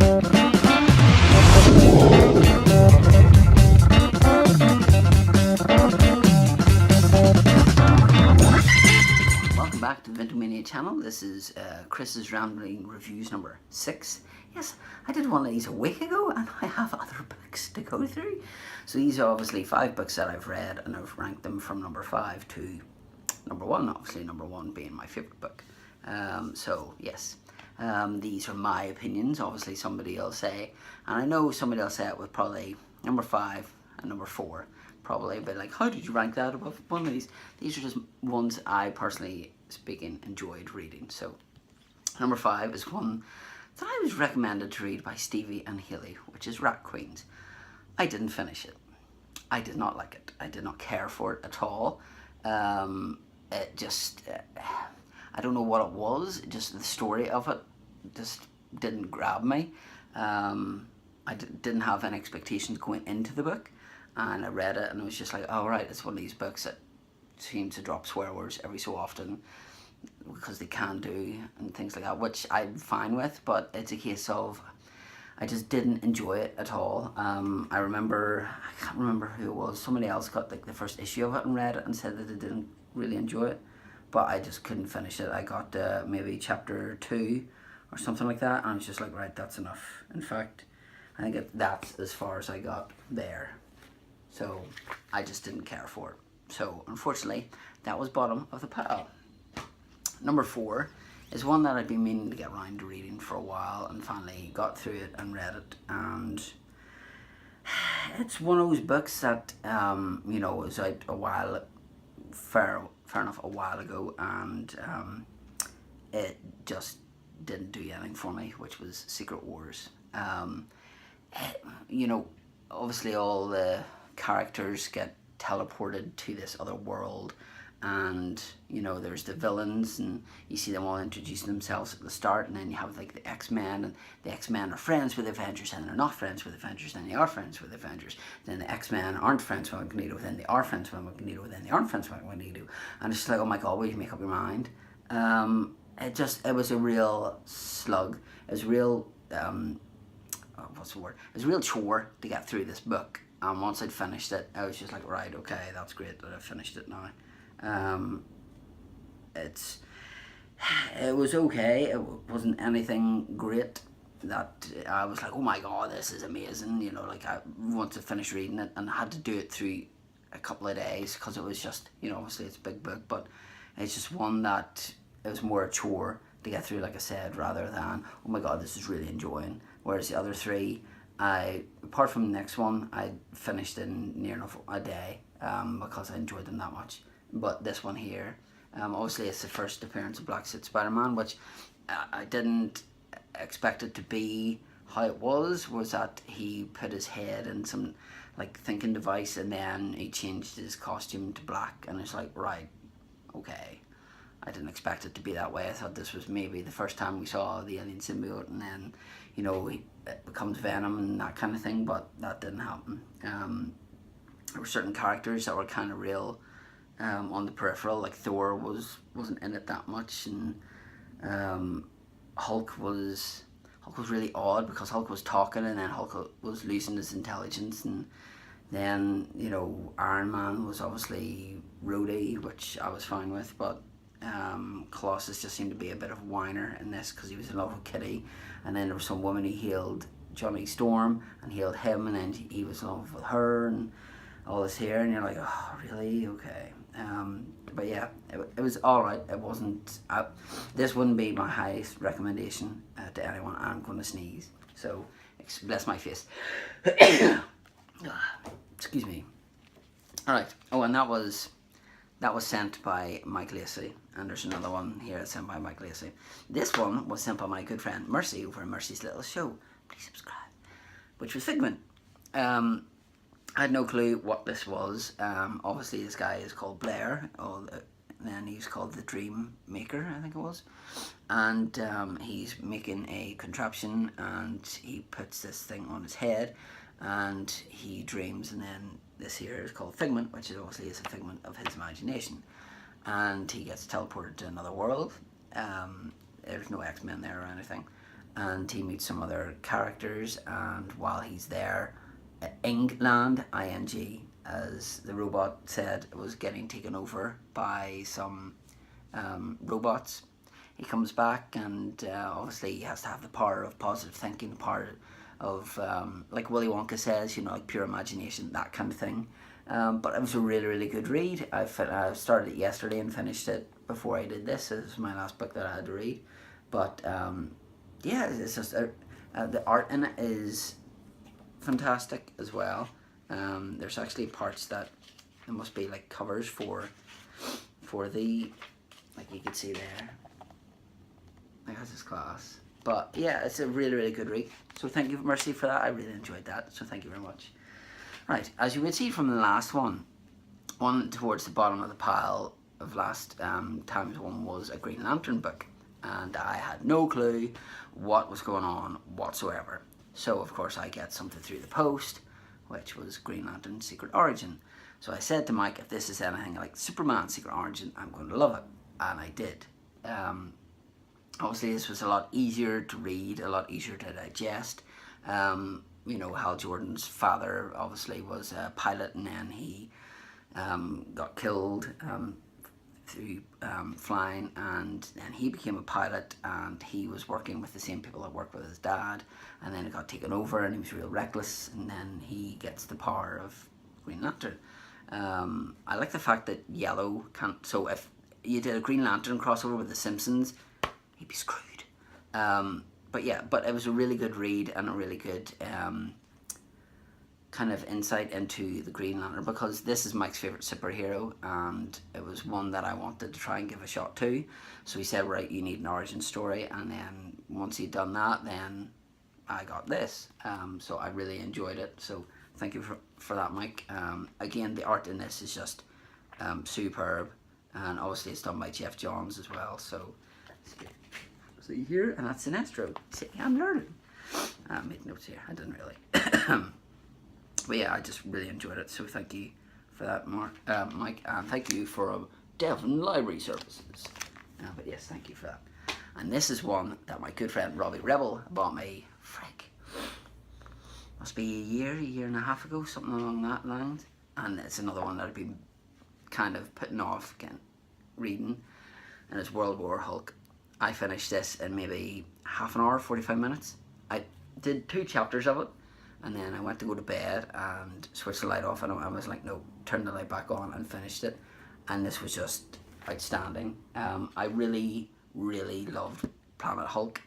Welcome back to the Vintomania channel. This is Chris's Rambling Reviews number 6. Yes, I did one of these a week ago and I have other books to go through. So these are obviously 5 books that I've read and I've ranked them from number 5 to number 1, obviously number 1 being my favourite book. So yes, these are my opinions. Obviously somebody will say, and I know somebody will say it with probably number 5 and number 4. Probably, but like, how did you rank that above one of these? These are just ones I personally speaking enjoyed reading. So number 5 is one that I was recommended to read by Stevie and Haley, which is Rat Queens. I didn't finish it. I did not like it. I did not care for it at all. It just, I don't know what it was, just the story of it just didn't grab me. I didn't have any expectations going into the book. And I read it and it was just like, oh right, it's one of these books that seems to drop swear words every so often because they can do and things like that, which I'm fine with, but it's a case of I just didn't enjoy it at all. I can't remember who it was, somebody else got like the first issue of it and read it and said that they didn't really enjoy it, but I just couldn't finish it. I got maybe chapter 2 or something like that and I was just like, right, that's enough. In fact, I think that's as far as I got there. So I just didn't care for it. So unfortunately, that was bottom of the pile. Number 4 is one that I've been meaning to get around to reading for a while and finally got through it and read it. And it's one of those books that, you know, was out a while, fair enough, a while ago, and it just didn't do anything for me, which was Secret Wars. You know, obviously all the characters get teleported to this other world, and you know there's the villains and you see them all introducing themselves at the start, and then you have like the X-Men, and the X-Men are friends with the Avengers, and they're not friends with the Avengers, then they are friends with the Avengers, then the X-Men aren't friends with Magneto, then they are friends with Magneto, then they aren't friends with Magneto, and it's just like, oh my god, will you make up your mind? It was a real slug. It was a real what's the word? It was a real chore to get through this book. And once I'd finished it, I was just like, right, okay, that's great that I've finished it now. It was okay. It wasn't anything great that I was like, oh my god, this is amazing. You know, like I wanted to finish reading it and I had to do it through a couple of days because it was just, you know, obviously it's a big book, but it's just one that it was more a chore to get through, like I said, rather than, oh my god, this is really enjoying. Whereas the other 3, apart from the next one, I finished in near enough a day because I enjoyed them that much. But this one here, obviously it's the first appearance of Black Suit Spider-Man, which I didn't expect it to be how it was that he put his head in some like thinking device and then he changed his costume to black, and it's like, right, okay. I didn't expect it to be that way. I thought this was maybe the first time we saw the alien symbiote and then, you know, it becomes Venom and that kind of thing, but that didn't happen. There were certain characters that were kind of real on the peripheral, like Thor wasn't in it that much, and Hulk was really odd because Hulk was talking and then Hulk was losing his intelligence, and then, you know, Iron Man was obviously Rhodey, which I was fine with, but Colossus just seemed to be a bit of a whiner in this because he was in love with Kitty, and then there was some woman he healed, Johnny Storm, and healed him, and then he was in love with her and all this here, and you're like, oh really, okay. But yeah, it was alright. It wasn't, this wouldn't be my highest recommendation to anyone. I'm going to sneeze, so bless my face. Excuse me. Alright, oh, and that was sent by Mike Lacey, and there's another one here that's sent by Mike Lacey. This one was sent by my good friend Mercy over in Mercy's Little Show. Please subscribe. Which was Figment. I had no clue what this was. Obviously this guy is called Blair, and then he's called the Dream Maker, I think it was. And he's making a contraption, and he puts this thing on his head, and he dreams, and then this here is called Figment, which is obviously is a figment of his imagination. And he gets teleported to another world. There's no X-Men there or anything. and he meets some other characters, and while he's there, England, ing, as the robot said, was getting taken over by some robots. He comes back, and obviously he has to have the power of positive thinking, the power of, like Willy Wonka says, you know, like pure imagination, that kind of thing. But it was a really, really good read. I started it yesterday and finished it before I did this. It was my last book that I had to read. But yeah, it's just the art in it is fantastic as well. There's actually parts that there must be like covers for the, like you can see there. Like that's his class. But yeah, it's a really, really good read. So thank you, Mercy, for that. I really enjoyed that. So thank you very much. Right, as you would see from the last one towards the bottom of the pile of last time's one was a Green Lantern book. And I had no clue what was going on whatsoever. So of course I get something through the post, which was Green Lantern Secret Origin. So I said to Mike, if this is anything like Superman Secret Origin, I'm going to love it. And I did. Obviously this was a lot easier to read, a lot easier to digest. You know, Hal Jordan's father obviously was a pilot, and then he got killed through flying, and then he became a pilot, and he was working with the same people that worked with his dad, and then it got taken over, and he was real reckless, and then he gets the power of Green Lantern. I like the fact that Yellow can't, so if you did a Green Lantern crossover with the Simpsons, he'd be screwed. But yeah, but it was a really good read and a really good kind of insight into the Green Lantern, because this is Mike's favourite superhero, and it was one that I wanted to try and give a shot to. So he said, right, you need an origin story, and then once he'd done that, then I got this. So I really enjoyed it, so thank you for that, Mike. Again, the art in this is just superb, and obviously it's done by Jeff Johns as well, so see here, and that's Sinestro. See, I'm learning. I made notes here, I didn't really. But yeah, I just really enjoyed it, so thank you for that, Mike, and thank you for Devon Library Services. But yes, thank you for that. And this is one that my good friend Robbie Rebel bought me, frick, must be a year and a half ago, something along that lines. And it's another one that I've been kind of putting off again, reading, and it's World War Hulk. I finished this in maybe half an hour, 45 minutes. I did 2 chapters of it, and then I went to go to bed and switched the light off, and I was like, no, turn the light back on, and finished it. And this was just outstanding. I really, really loved Planet Hulk,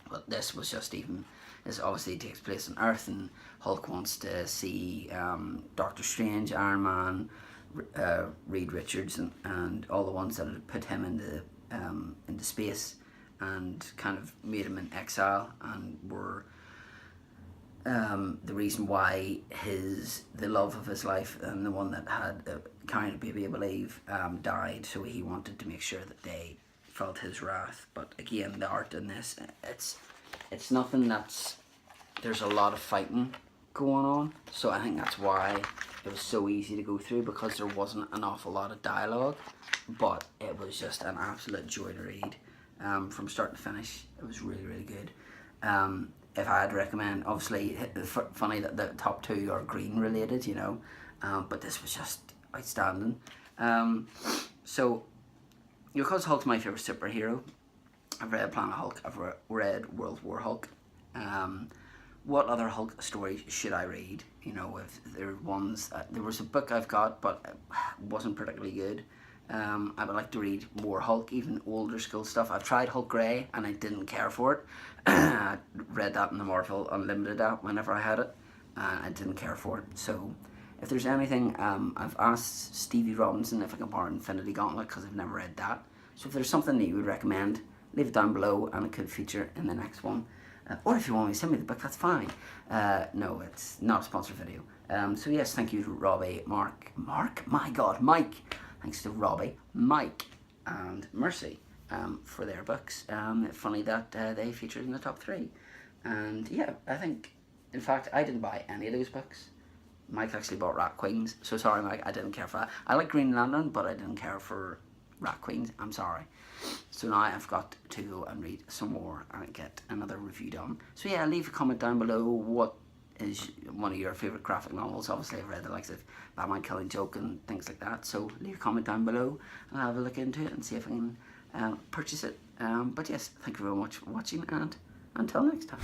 but this was just even, this obviously takes place on Earth, and Hulk wants to see Doctor Strange, Iron Man, Reed Richards, and all the ones that had put him into space and kind of made him in exile, and were the reason why the love of his life, and the one that had carried a baby, I believe, died. So he wanted to make sure that they felt his wrath. But again, the art in this, it's nothing that's, there's a lot of fighting going on, so I think that's why it was so easy to go through, because there wasn't an awful lot of dialogue, but it was just an absolute joy to read from start to finish. It was really, really good. If I had to recommend, obviously, funny that the top 2 are green related, you know, but this was just outstanding. So, because Hulk's my favourite superhero, I've read Planet Hulk, I've read World War Hulk. What other Hulk stories should I read? You know, if there are ones, there was a book I've got, but it wasn't particularly good. I would like to read more Hulk, even older school stuff. I've tried Hulk Grey, and I didn't care for it. I read that in the Marvel Unlimited app whenever I had it, and I didn't care for it. So, if there's anything, I've asked Stevie Robinson if I can borrow Infinity Gauntlet, because I've never read that. So if there's something that you would recommend, leave it down below, and it could feature in the next one. Or if you want me to send me the book, that's fine. No, it's not a sponsored video. So yes, thank you to Robbie, Mike. Thanks to Robbie, Mike, and Mercy for their books. Funny that they featured in the top 3. And yeah, I think, in fact, I didn't buy any of those books. Mike actually bought Rat Queens, so sorry Mike, I didn't care for that. I like Green Lantern, but I didn't care for Rat Queens, I'm sorry. So now I've got to go and read some more and get another review done. So yeah, leave a comment down below. What is one of your favourite graphic novels? Obviously I've read the likes of Batman Killing Joke and things like that, so leave a comment down below and I'll have a look into it and see if I can purchase it. But yes, thank you very much for watching, and until next time.